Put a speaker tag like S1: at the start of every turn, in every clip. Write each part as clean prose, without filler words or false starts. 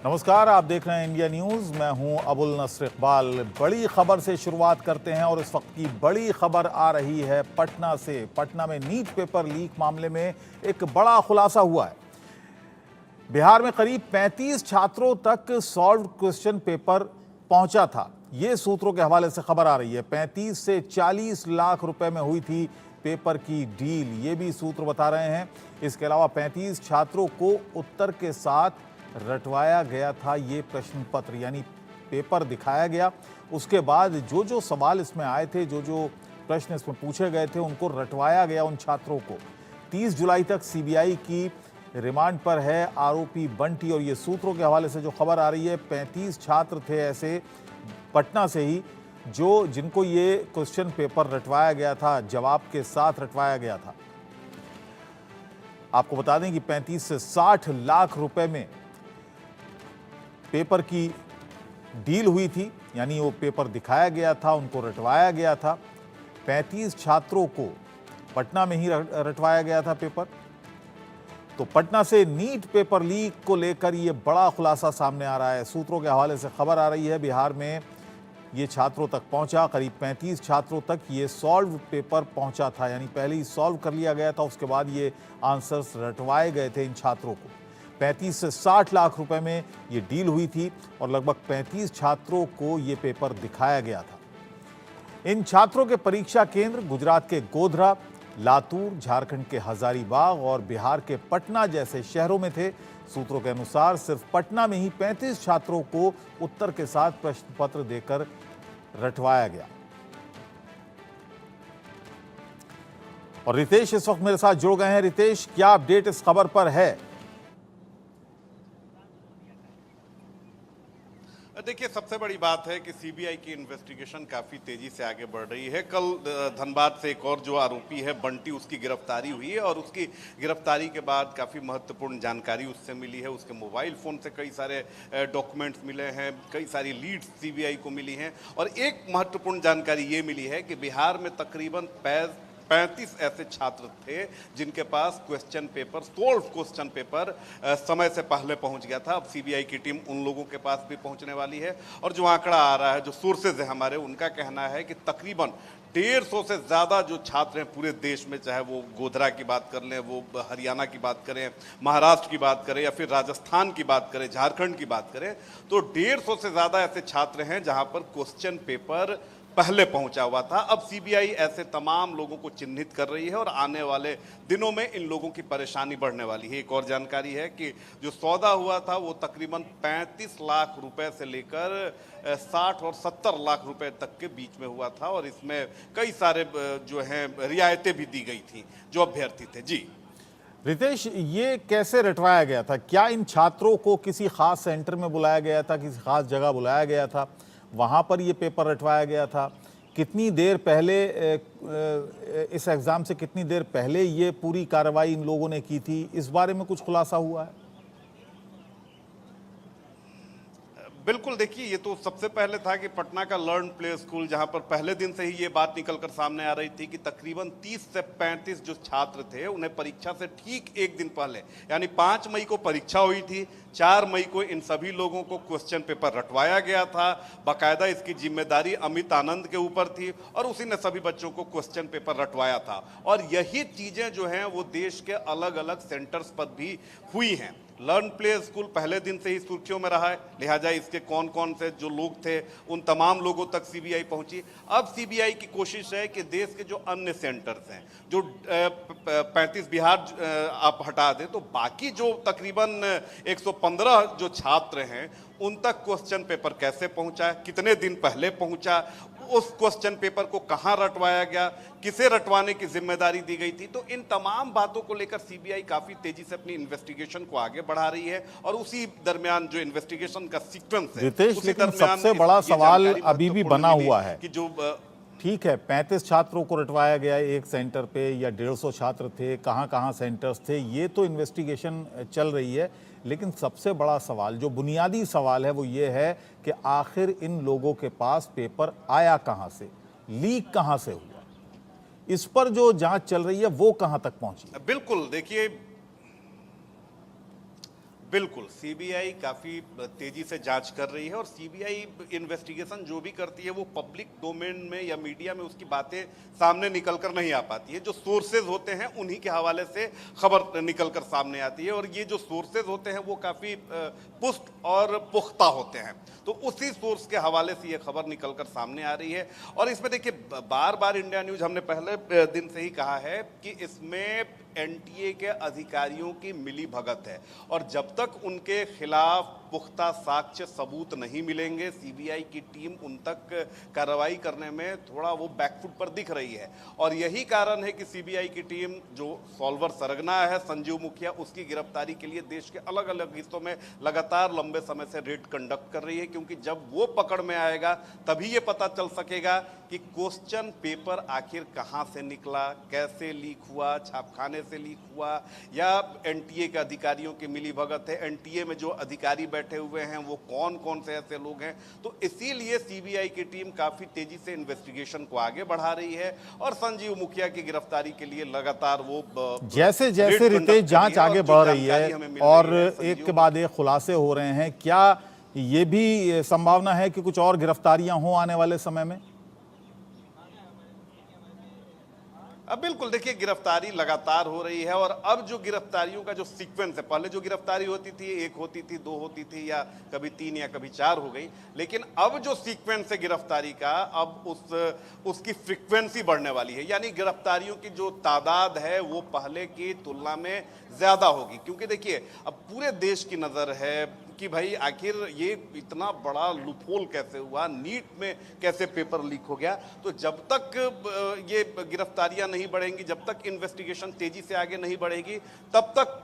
S1: नमस्कार, आप देख रहे हैं इंडिया न्यूज। मैं हूं अबुल नस्र इकबाल। बड़ी खबर से शुरुआत करते हैं और इस वक्त की बड़ी खबर आ रही है पटना से। पटना में नीट पेपर लीक मामले में एक बड़ा खुलासा हुआ है। बिहार में करीब 35 छात्रों तक सॉल्व्ड क्वेश्चन पेपर पहुंचा था। ये सूत्रों के हवाले से खबर आ रही है। 35 से 40 लाख रुपए में हुई थी पेपर की डील, ये भी सूत्र बता रहे हैं। इसके अलावा 35 छात्रों को उत्तर के साथ रटवाया गया था ये प्रश्न पत्र, यानी पेपर दिखाया गया, उसके बाद जो जो सवाल इसमें आए थे, जो जो प्रश्न इसमें पूछे गए थे, उनको रटवाया गया उन छात्रों को। 30 जुलाई तक सीबीआई की रिमांड पर है आरोपी बंटी। और ये सूत्रों के हवाले से जो खबर आ रही है, 35 छात्र थे ऐसे पटना से ही जिनको ये क्वेश्चन पेपर रटवाया गया था, जवाब के साथ रटवाया गया था। आपको बता दें कि 35 से 60 लाख रुपए में पेपर की डील हुई थी, यानी वो पेपर दिखाया गया था, उनको रटवाया गया था। 35 छात्रों को पटना में ही रटवाया गया था पेपर। तो पटना से नीट पेपर लीक को लेकर ये बड़ा खुलासा सामने आ रहा है। सूत्रों के हवाले से खबर आ रही है बिहार में ये छात्रों तक पहुंचा, करीब 35 छात्रों तक ये सॉल्व पेपर पहुंचा था, यानी पहले ही सॉल्व कर लिया गया था, उसके बाद ये आंसर्स रटवाए गए थे इन छात्रों को। 35 से 60 लाख रुपए में ये डील हुई थी और लगभग 35 छात्रों को ये पेपर दिखाया गया था। इन छात्रों के परीक्षा केंद्र गुजरात के गोधरा, लातूर, झारखंड के हजारीबाग और बिहार के पटना जैसे शहरों में थे। सूत्रों के अनुसार सिर्फ पटना में ही 35 छात्रों को उत्तर के साथ प्रश्न पत्र देकर रटवाया गया। और रितेश इस वक्त मेरे साथ जुड़ गए हैं। रितेश, क्या अपडेट इस खबर पर है?
S2: देखिए, सबसे बड़ी बात है कि सीबीआई की इन्वेस्टिगेशन काफी तेजी से आगे बढ़ रही है। कल धनबाद से एक और जो आरोपी है बंटी, उसकी गिरफ्तारी हुई है और उसकी गिरफ्तारी के बाद काफी महत्वपूर्ण जानकारी उससे मिली है। उसके मोबाइल फोन से कई सारे डॉक्यूमेंट्स मिले हैं, कई सारी लीड्स सीबीआई को मिली हैं और एक महत्वपूर्ण जानकारी ये मिली है कि बिहार में तकरीबन 35 ऐसे छात्र थे जिनके पास question paper, solve question paper समय से पहले पहुंच गया था। अब सीबीआई की टीम उन लोगों के पास भी पहुंचने वाली है और जो आंकड़ा आ रहा है, जो सोर्सेज है हमारे, उनका कहना है कि तकरीबन 150 से ज़्यादा जो छात्र हैं पूरे देश में, चाहे वो गोधरा की बात कर लें, वो हरियाणा की बात करें, महाराष्ट्र की बात करें या फिर राजस्थान की बात करें, झारखंड की बात करें, तो 150 से ज़्यादा ऐसे छात्र हैं जहां पर क्वेश्चन पेपर पहले पहुंचा हुआ था। अब सीबीआई ऐसे तमाम लोगों को चिन्हित कर रही है और आने वाले दिनों में इन लोगों की परेशानी बढ़ने वाली है। एक और जानकारी है कि जो सौदा हुआ था वो तकरीबन 35 लाख रुपए से लेकर 60 और 70 लाख रुपए तक के बीच में हुआ था और इसमें कई सारे जो हैं रियायतें भी दी गई थी जो अभ्यर्थी थे। जी
S1: रितेश, ये कैसे रटवाया गया था? क्या इन छात्रों को किसी खास सेंटर में बुलाया गया था, किसी खास जगह बुलाया गया था, वहाँ पर ये पेपर रटवाया गया था? कितनी देर पहले इस एग्ज़ाम से कितनी देर पहले ये पूरी कार्रवाई इन लोगों ने की थी? इस बारे में कुछ खुलासा हुआ है?
S2: बिल्कुल, देखिए, ये तो सबसे पहले था कि पटना का लर्न प्ले स्कूल, जहां पर पहले दिन से ही ये बात निकलकर सामने आ रही थी कि तकरीबन 30 से 35 जो छात्र थे उन्हें परीक्षा से ठीक एक दिन पहले, यानी 5 मई को परीक्षा हुई थी, 4 मई को इन सभी लोगों को क्वेश्चन पेपर रटवाया गया था। बाकायदा इसकी जिम्मेदारी अमित आनंद के ऊपर थी और उसी ने सभी बच्चों को क्वेश्चन पेपर रटवाया था। और यही चीजें जो हैं वो देश के अलग अलग सेंटर्स पर भी हुई हैं। लर्न प्ले स्कूल पहले दिन से ही सुर्खियों में रहा है, लिहाजा इसके कौन कौन से जो लोग थे उन तमाम लोगों तक सीबीआई पहुंची। अब सीबीआई की कोशिश है कि देश के जो अन्य सेंटर्स हैं, जो 35 बिहार आप हटा दें तो बाकी जो तकरीबन 115 जो छात्र हैं उन तक क्वेश्चन पेपर कैसे पहुंचा, कितने दिन पहले पहुंचा, उस क्वेश्चन पेपर को कहां रटवाया गया, किसे रटवाने की जिम्मेदारी दी गई थी। तो इन तमाम बातों को लेकर सीबीआई काफी तेजी से अपनी इन्वेस्टिगेशन को आगे बढ़ा रही है और उसी दरमियान जो इन्वेस्टिगेशन का सीक्वेंस है,
S1: रितेश, लेकिन सबसे बड़ा सवाल अभी भी बना हुआ है
S2: कि जो
S1: ठीक है, 35 छात्रों को रटवाया गया एक सेंटर पे या 150 छात्र थे, कहाँ कहाँ सेंटर्स थे, ये तो इन्वेस्टिगेशन चल रही है। लेकिन सबसे बड़ा सवाल, जो बुनियादी सवाल है, वो ये है कि आखिर इन लोगों के पास पेपर आया कहाँ से, लीक कहाँ से हुआ, इस पर जो जांच चल रही है वो कहाँ तक पहुंची?
S2: बिल्कुल, देखिए, बिल्कुल, सीबीआई काफ़ी तेज़ी से जांच कर रही है और सीबीआई इन्वेस्टिगेशन जो भी करती है वो पब्लिक डोमेन में या मीडिया में उसकी बातें सामने निकल कर नहीं आ पाती है। जो सोर्सेज होते हैं उन्हीं के हवाले से खबर निकल कर सामने आती है और ये जो सोर्सेज होते हैं वो काफ़ी पुष्ट और पुख्ता होते हैं। तो उसी सोर्स के हवाले से ये खबर निकल कर सामने आ रही है और इसमें देखिए बार बार इंडिया न्यूज़ हमने पहले दिन से ही कहा है कि इसमें एनटीए के अधिकारियों की मिली भगत है और जब तक उनके खिलाफ पुख्ता साक्ष्य सबूत नहीं मिलेंगे सीबीआई की टीम उन तक कार्रवाई करने में थोड़ा वो बैकफुट पर दिख रही है और यही कारण है कि सीबीआई की टीम जो सॉल्वर सरगना है संजीव मुखिया उसकी गिरफ्तारी के लिए देश के अलग अलग हिस्सों में लगातार लंबे समय से रेड कंडक्ट कर रही है क्योंकि जब वो पकड़ में आएगा तभी ये पता चल सकेगा कि क्वेश्चन पेपर आखिर कहाँ से निकला, कैसे लीक हुआ, छापखाने से लीक हुआ या एनटीए के अधिकारियों की मिली भगत है। एनटीए में जो अधिकारी बैठे हुए हैं वो कौन कौन से ऐसे लोग हैं। तो इसीलिए सीबीआई की टीम काफी तेजी से इन्वेस्टिगेशन को आगे बढ़ा रही है और संजीव मुखिया की गिरफ्तारी के लिए लगातार वो
S1: जैसे जैसे रितेश जांच आगे बढ़ रही है और एक के बाद एक खुलासे हो रहे हैं, क्या ये भी संभावना है कि कुछ और गिरफ्तारियां हों आने वाले समय में?
S2: अब बिल्कुल देखिए गिरफ्तारी लगातार हो रही है और अब जो गिरफ्तारियों का जो सीक्वेंस है, पहले जो गिरफ्तारी होती थी एक होती थी, दो होती थी या कभी तीन या कभी चार हो गई, लेकिन अब जो सीक्वेंस है गिरफ्तारी का अब उसकी फ्रीक्वेंसी बढ़ने वाली है। यानी गिरफ्तारियों की जो तादाद है वो पहले की तुलना में ज्यादा होगी क्योंकि देखिए अब पूरे देश की नजर है कि भाई आखिर ये इतना बड़ा लूपहोल कैसे हुआ, नीट में कैसे पेपर लीक हो गया। तो जब तक ये गिरफ्तारियां नहीं बढ़ेंगी, जब तक इन्वेस्टिगेशन तेजी से आगे नहीं बढ़ेगी, तब तक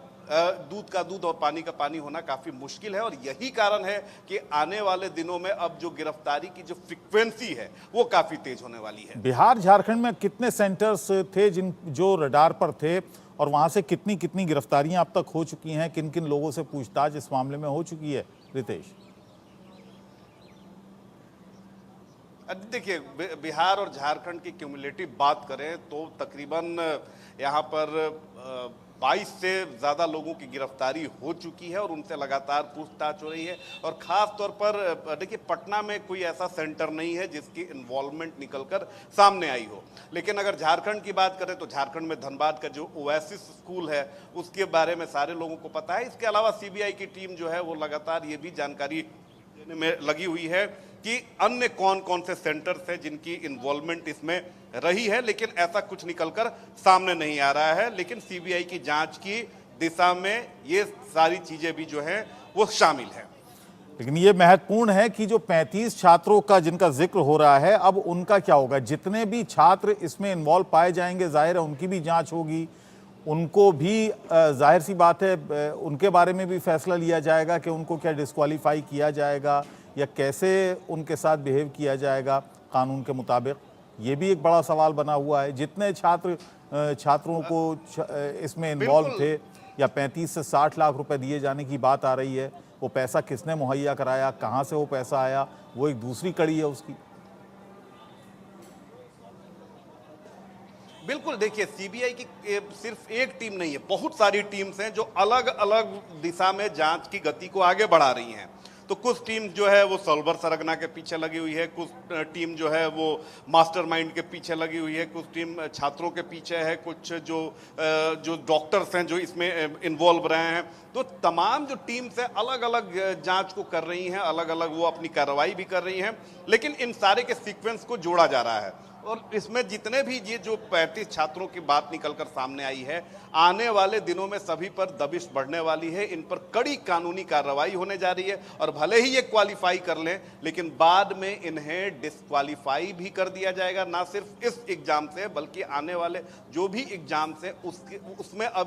S2: दूध का दूध और पानी का पानी होना काफी मुश्किल है और यही कारण है कि आने वाले दिनों में अब जो गिरफ्तारी की जो फ्रीक्वेंसी है वो काफी तेज होने वाली है।
S1: बिहार झारखंड में कितने सेंटर्स थे जो रडार पर थे और वहां से कितनी कितनी गिरफ्तारियां अब तक हो चुकी हैं, किन किन लोगों से पूछताछ इस मामले में हो चुकी है रितेश?
S2: देखिए बिहार और झारखंड की क्यूमुलेटिव बात करें तो तकरीबन यहाँ पर 22 से ज़्यादा लोगों की गिरफ्तारी हो चुकी है और उनसे लगातार पूछताछ हो रही है और ख़ास तौर पर देखिए पटना में कोई ऐसा सेंटर नहीं है जिसकी इन्वॉल्वमेंट निकलकर सामने आई हो। लेकिन अगर झारखंड की बात करें तो झारखंड में धनबाद का जो ओएसिस स्कूल है उसके बारे में सारे लोगों को पता है। इसके अलावा सीबीआई की टीम जो है वो लगातार ये भी जानकारी देने में लगी हुई है कि अन्य कौन कौन से सेंटर्स हैं जिनकी इन्वॉल्वमेंट इसमें रही है, लेकिन ऐसा कुछ निकलकर सामने नहीं आ रहा है। लेकिन सीबीआई की जांच की दिशा में ये सारी चीजें भी जो हैं वो शामिल है।
S1: लेकिन ये महत्वपूर्ण है कि जो 35 छात्रों का जिनका जिक्र हो रहा है अब उनका क्या होगा? जितने भी छात्र इसमें इन्वॉल्व पाए जाएंगे जाहिर है उनकी भी जांच होगी, उनको भी जाहिर सी बात है उनके बारे में भी फैसला लिया जाएगा कि उनको क्या डिस्क्वालीफाई किया जाएगा या कैसे उनके साथ बिहेव किया जाएगा कानून के मुताबिक। ये भी एक बड़ा सवाल बना हुआ है। जितने छात्रों को इसमें इन्वॉल्व थे या 35 से 60 लाख रुपए दिए जाने की बात आ रही है, वो पैसा किसने मुहैया कराया, कहाँ से वो पैसा आया, वो एक दूसरी कड़ी है उसकी।
S2: बिल्कुल देखिए सीबीआई की सिर्फ एक टीम नहीं है, बहुत सारी टीम्स हैं जो अलग अलग दिशा में जांच की गति को आगे बढ़ा रही हैं। तो कुछ टीम जो है वो सॉल्वर सरगना के पीछे लगी हुई है, कुछ टीम जो है वो मास्टरमाइंड के पीछे लगी हुई है, कुछ टीम छात्रों के पीछे है, कुछ जो डॉक्टर्स हैं जो इसमें इन्वॉल्व रहे हैं। तो तमाम जो टीम्स हैं अलग अलग जांच को कर रही हैं, अलग अलग वो अपनी कार्रवाई भी कर रही हैं, लेकिन इन सारे के सीक्वेंस को जोड़ा जा रहा है। और इसमें जितने भी ये जो 35 छात्रों की बात निकलकर सामने आई है, आने वाले दिनों में सभी पर दबिश बढ़ने वाली है, इन पर कड़ी कानूनी कार्रवाई होने जा रही है और भले ही ये क्वालिफाई कर लें लेकिन बाद में इन्हें डिस्क्वालीफाई भी कर दिया जाएगा, ना सिर्फ इस एग्जाम से बल्कि आने वाले जो भी एग्जाम से उसमें अब